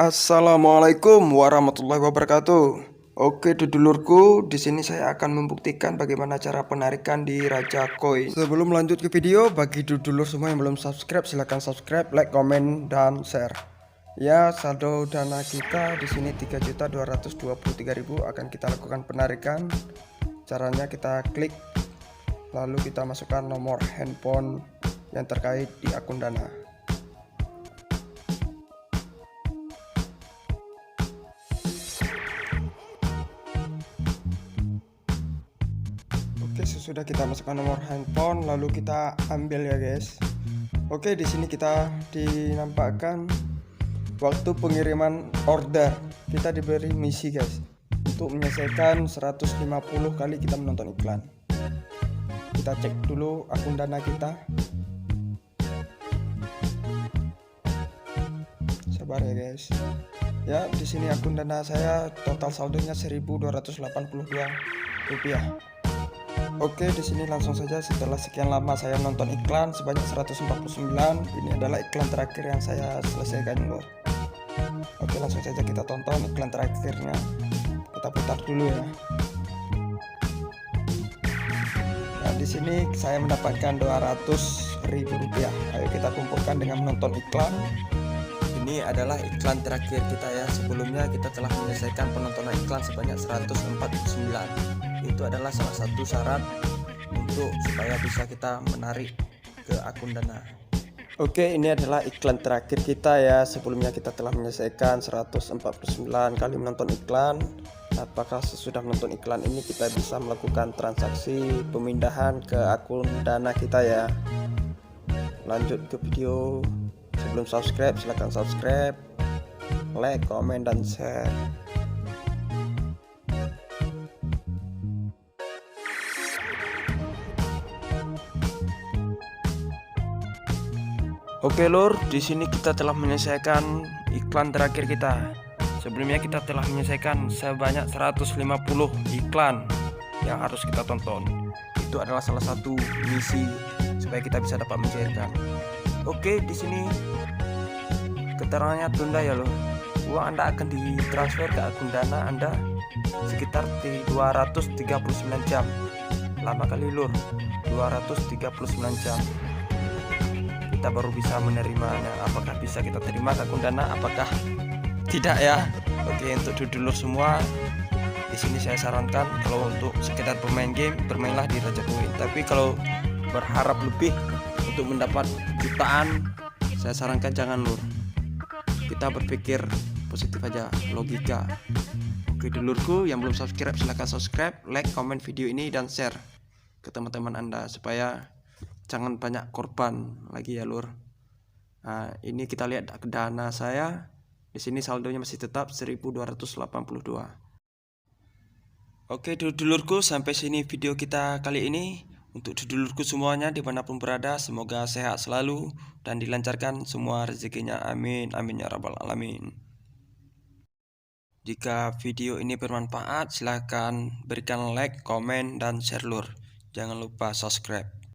Assalamualaikum warahmatullahi wabarakatuh. Oke, dulurku, di sini saya akan membuktikan bagaimana cara penarikan di Raja Koin. Sebelum lanjut ke video, bagi dulur semua yang belum subscribe, silahkan subscribe, like, komen, dan share. Ya, saldo dana kita di sini 3.223.000 akan kita lakukan penarikan. Caranya kita klik, lalu kita masukkan nomor handphone yang terkait di akun Dana. Oke, sesudah kita masukkan nomor handphone, lalu kita ambil ya guys. Oke, di sini kita dinampakkan waktu pengiriman order. Kita diberi misi guys, untuk menyelesaikan 150 kali kita menonton iklan. Kita cek dulu akun Dana kita. Sabar ya guys. Ya, di sini akun Dana saya total saldonya 1.282 rupiah. Oke, di sini langsung saja setelah sekian lama saya nonton iklan sebanyak 149. Ini adalah iklan terakhir yang saya selesaikan loh. Oke, langsung saja kita tonton iklan terakhirnya. Kita putar dulu ya. Nah, di sini saya mendapatkan 200.000 rupiah. Ayo kita kumpulkan dengan menonton iklan. Ini adalah iklan terakhir kita ya. Sebelumnya kita telah menyelesaikan penontonan iklan sebanyak 149. Itu adalah salah satu syarat untuk supaya bisa kita menarik ke akun Dana. Oke, ini adalah iklan terakhir kita ya. Sebelumnya kita telah menyelesaikan 149 kali menonton iklan. Apakah sesudah menonton iklan ini kita bisa melakukan transaksi pemindahan ke akun Dana kita ya? Lanjut ke video. Sebelum subscribe, silahkan subscribe, like, komen, dan share. Oke lur, di sini kita telah menyelesaikan iklan terakhir kita. Sebelumnya kita telah menyelesaikan sebanyak 150 iklan yang harus kita tonton. Itu adalah salah satu misi supaya kita bisa dapat mencairkan. Oke, di sini keterangannya tunda ya lur. Uang Anda akan ditransfer ke akun Dana Anda sekitar 239 jam. Lama kali lur, 239 jam. Kita baru bisa menerimanya. Apakah bisa kita terima ke akun Dana, apakah tidak ya? Oke, untuk dulur semua, di sini saya sarankan kalau untuk sekedar bermain game, bermainlah di Raja Koin. Tapi kalau berharap lebih untuk mendapat jutaan, saya sarankan jangan lur. Kita berpikir positif aja, logika. Oke dulurku, yang belum subscribe silahkan subscribe, like, komen video ini, dan share ke teman-teman Anda supaya jangan banyak korban lagi ya lur. Nah, ini kita lihat Dana saya. Di sini saldonya masih tetap 1.282. Oke dulurku, sampai sini video kita kali ini. Untuk dulurku semuanya dimanapun berada, semoga sehat selalu dan dilancarkan semua rezekinya. Amin, amin ya rabbal alamin. Jika video ini bermanfaat, silahkan berikan like, komen, dan share lur. Jangan lupa subscribe.